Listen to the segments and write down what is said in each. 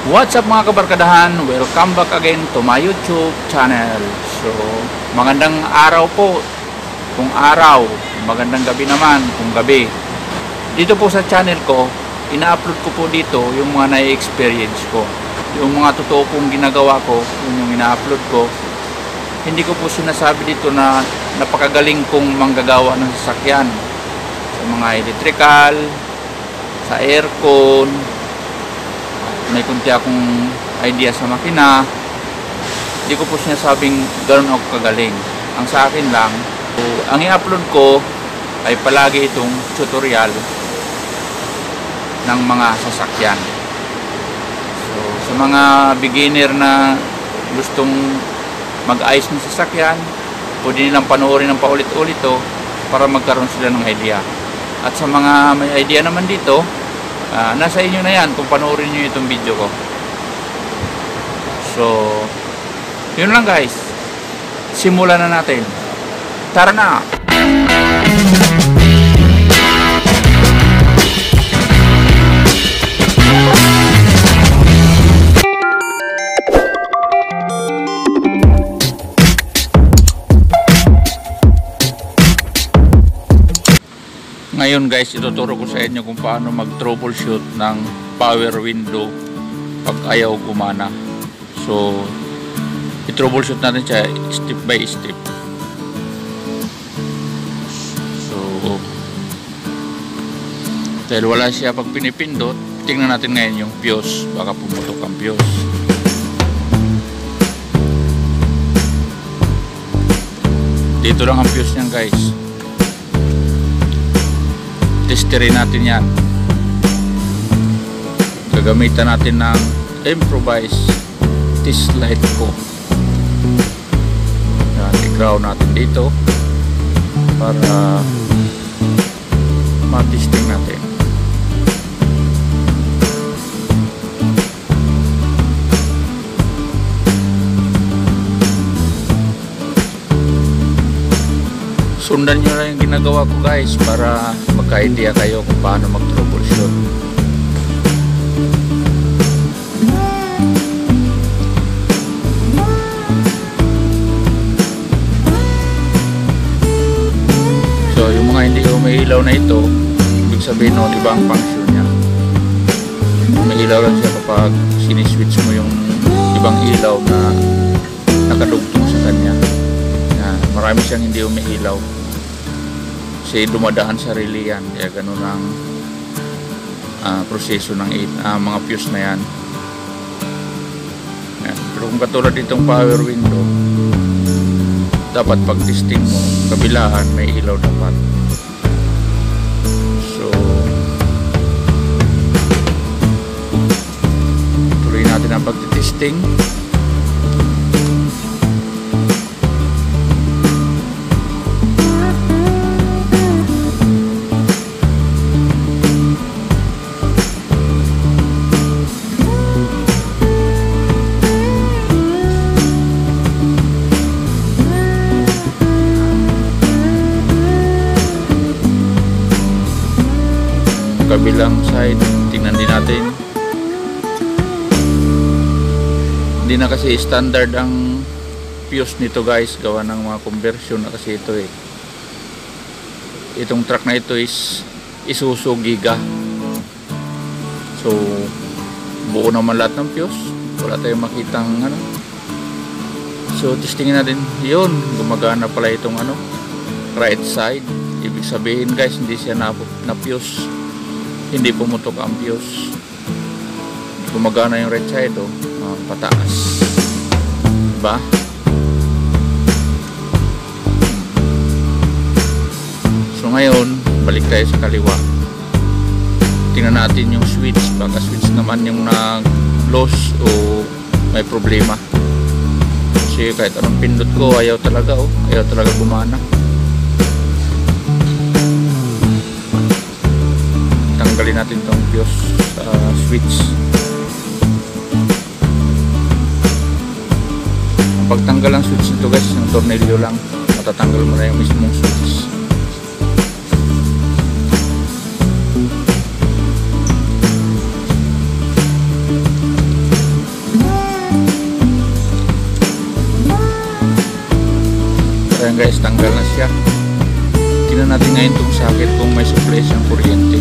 What's up mga kabarkadahan? Welcome back again to my YouTube channel. So, magandang araw po kung araw, magandang gabi naman kung gabi. Dito po sa channel ko, ina-upload ko po dito yung mga na-experience ko. Yung mga totoo pong ginagawa ko, yung ina-upload ko. Hindi ko po sinasabi dito na napakagaling kong manggagawa ng sasakyan. Sa mga electrical, sa aircon, may kunti akong idea sa makina. Hindi ko po sinasabing ganoon ako kagaling. Ang sa akin lang, ang i-upload ko ay palagi itong tutorial ng mga sasakyan. So, sa mga beginner na gustong mag-ayos ng sasakyan, pwede nilang panoorin ng paulit-ulit to para magkaroon sila ng idea. At sa mga may idea naman dito, nasa inyo na yan kung panoorin nyo itong video ko. So, yun lang guys. Simulan na natin. Tara na! Ngayon guys, ituturo ko sa inyo kung paano mag-troubleshoot ng power window pag ayaw gumana. So, i-troubleshoot natin siya step by step. So, dahil wala siya pag pinipindot, tingnan natin ngayon yung fuse. Baka pumutok ang fuse. Dito lang ang fuse niyan guys. Testerin natin yan. Gagamitan natin ng improvised test light ko. Yan, i-ground natin dito para ma-testing natin. Sundan nyo lang yung ginagawa ko guys para magka-idea kayo kung paano mag-troubleshoot. So yung mga hindi umiilaw na ito, ibig sabihin nun iba ang function niya. Umiilaw lang siya kapag siniswitch mo yung ibang ilaw na nakadugtong sa kanya. Marami siyang hindi umiilaw kasi dumadaan sa relay yan, kaya ganun ang proseso ng mga fuse na yan. Pero kung katulad itong power window, dapat pag testing mo kabilaan may ilaw dapat. So tuloy natin ang pagtitesting. Kabilang side, tingnan din natin. Hindi na kasi standard ang fuse nito guys, gawa ng mga conversion na kasi ito eh. Itong truck na ito is Isuzu Giga. So buo naman lahat ng fuse, wala tayong makitang ano. So testingin natin. Yun, gumagana pala itong right side. Ibig sabihin guys, hindi siya na fuse. Hindi pumutok ang fuse. Gumagana yung right side pataas. Diba? So ngayon, balik tayo sa kaliwa. Tingnan natin yung switch. Baka switch naman yung nag-loss o may problema. Kasi kahit anong pindot ko, ayaw talaga ayaw talaga gumana. Tanggalin natin itong fuse sa switch. Ang pagtanggal ng switch nito guys, ng tornilyo lang, matatanggal mo na yung mismong switch. Ayan guys, tanggal na siya. Tingnan natin ngayon itong socket kung may supply siyang kuryente.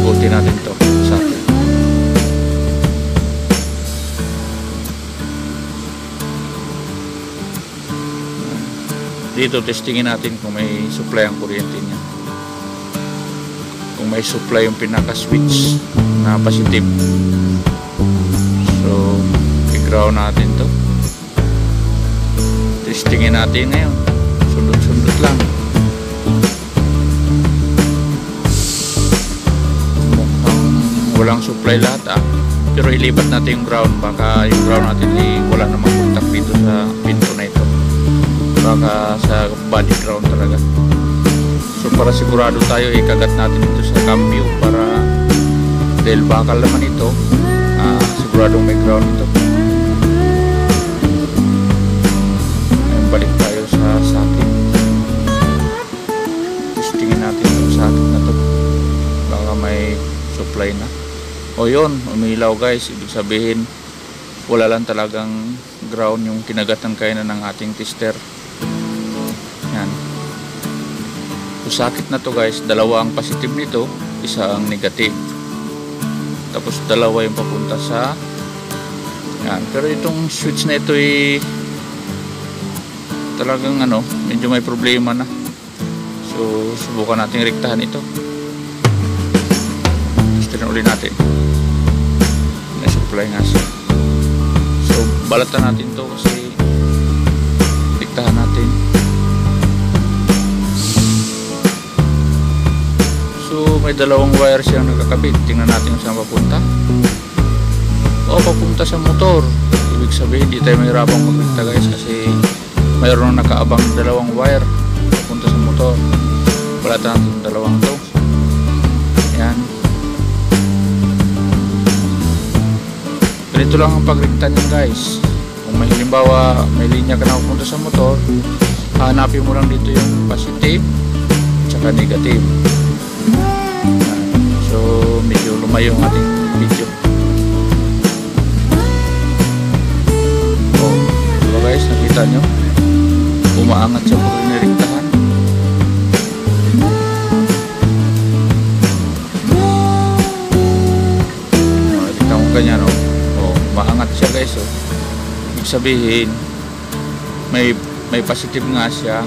Buti natin ito socket. Dito testingin natin kung may supply ang kuryente niya. Kung may supply yung pinaka-switch na positive. So, i-ground natin to. Testingin natin ngayon. Sundot-sundot lang. Mukhang walang supply lahat Pero ilipat natin yung ground. Baka yung ground natin wala namang contact dito sa pinto na ito. Baka sa body ground talaga. So para sigurado tayo, ikagat natin ito sa cambio para dahil bakal naman ito, siguradong may ground ito. Ngayon balik tayo sa socket. Testingin natin yung socket na to. Baka may supply na. O yun, umilaw guys. Ibig sabihin wala lang talagang ground yung kinagatan kayo ng ating tester. Yan. So socket na to guys, dalawa ang positive nito, isa ang negative. Tapos dalawa yung papunta sa yan. Pero itong switch na ito talagang medyo may problema na. So subukan natin rektahan ito. Testin ulit natin. May supply nga siya. So balatan natin to kasi rektahan natin. So may dalawang wire siyang nakakabit. Tingnan natin kung saan papunta. Papunta sa motor. Ibig sabihin di tayo mahirapang magrekta guys kasi mayroon nakaabang dalawang wire papunta sa motor. Balatan natin dalawang to. Ayan. Ganito lang ang pagrekta niyan guys. Kung may halimbawa may linya ka na papunta sa motor, hanapin mo lang dito yung positive at negative. So medyo lumayo ang ating video. Diba guys, nakita nyo umaangat siya pag nirektahan. Nakita mo ganyan umaangat siya guys. Ibig sabihin may positive nga siya.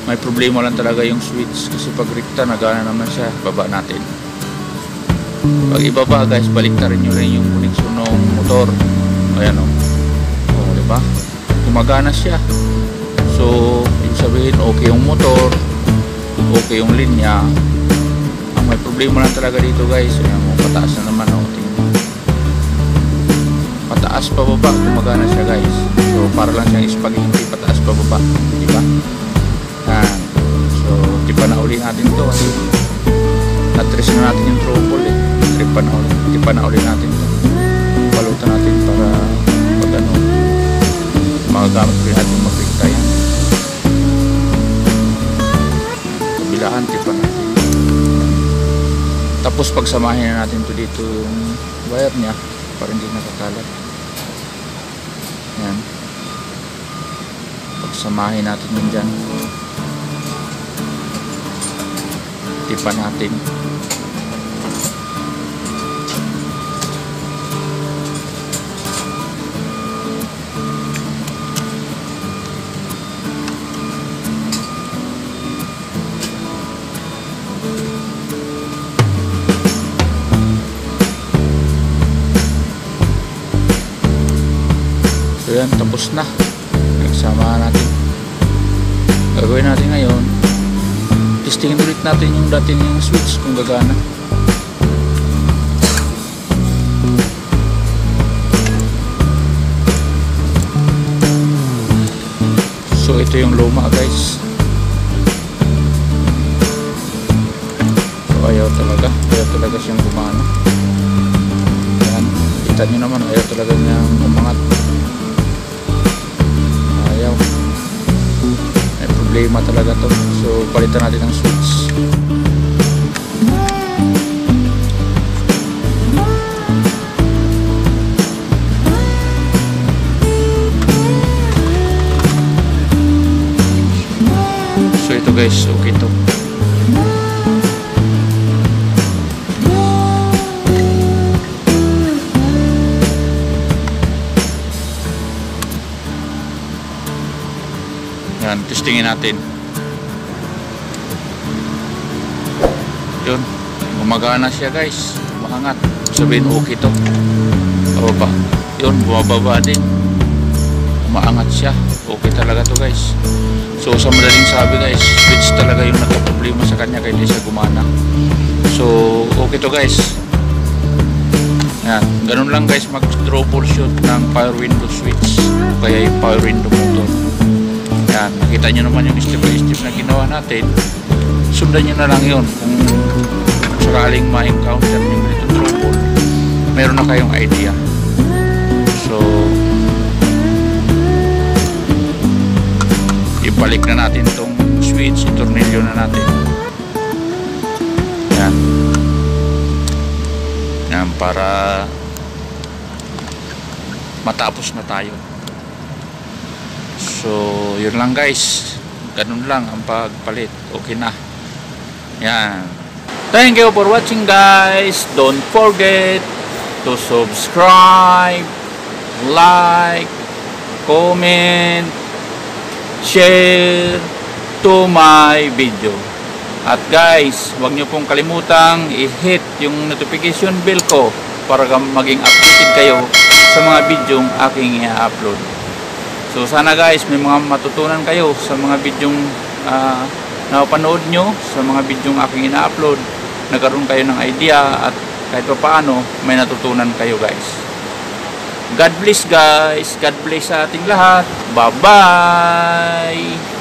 May problema lang talaga yung switch kasi pag rekta nagana naman siya. Baba natin. Pag ibaba guys, baliktarin nyo rin yung connection ng motor. Ayan diba? Gumagana siya. So yung sabihin okay yung motor, okay yung linya. Ang may problema lang talaga dito guys, ayan pataas na naman tingin mo. Pataas pa baba, gumagana siya guys. So para lang siyang spaghetti, pataas pa baba, diba? So tipa na uli natin to kasi na-trace na natin yung trouble tipa na uli natin to. Balutan natin para pag magagamit rin natin magrekta yan. Kabilaan tipa natin. Tapos pagsamahin na natin to dito yung wire nya para hindi nakakalat. Yan, pagsamahin natin yun dyan. Tipa natin. So yan, tapos na. Nagsama natin. Gagawin natin ngayon, testingin ulit natin yung dating yung switch kung gagana. So ito yung luma guys. So ayaw talaga siyang gumana. Yan, kita nyo naman, ayaw talaga niyang umangat. Ayaw. May problema talaga to. So palitan natin ang switch. ito guys, okay to. Yan, testingin natin. Yun, gumagana siya guys. Maangat. Sabihin okay to. Baba. Yun, bumababa din. Umaangat siya. Okay talaga to guys. So sa madaling sabi guys, switch talaga yung nagka-problema sa kanya kaya hindi siya gumana. So okay to guys. Yan, ganun lang guys mag-troubleshoot ng power window switch o kaya yung power window motor. Yan, nakita nyo naman yung step by step na ginawa natin. Sundan nyo na lang yun kung sakaling ma-encounter yung ganitong trouble, meron na kayong idea. So ibalik na natin tong switch, itornilyo na natin. Yan. Yan, para matapos na tayo. So yun lang guys, ganun lang ang pagpalit. Okay na. Yan. Thank you for watching guys. Don't forget to subscribe, like, comment, share to my video. At guys, huwag nyo pong kalimutang i-hit yung notification bell ko para maging updated kayo sa mga videong aking i-upload. So sana guys, may mga matutunan kayo sa mga videong napanood nyo, sa mga videong aking ina-upload. Nagkaroon kayo ng idea at kahit pa paano may natutunan kayo guys. God bless guys. God bless sa ating lahat. Bye bye.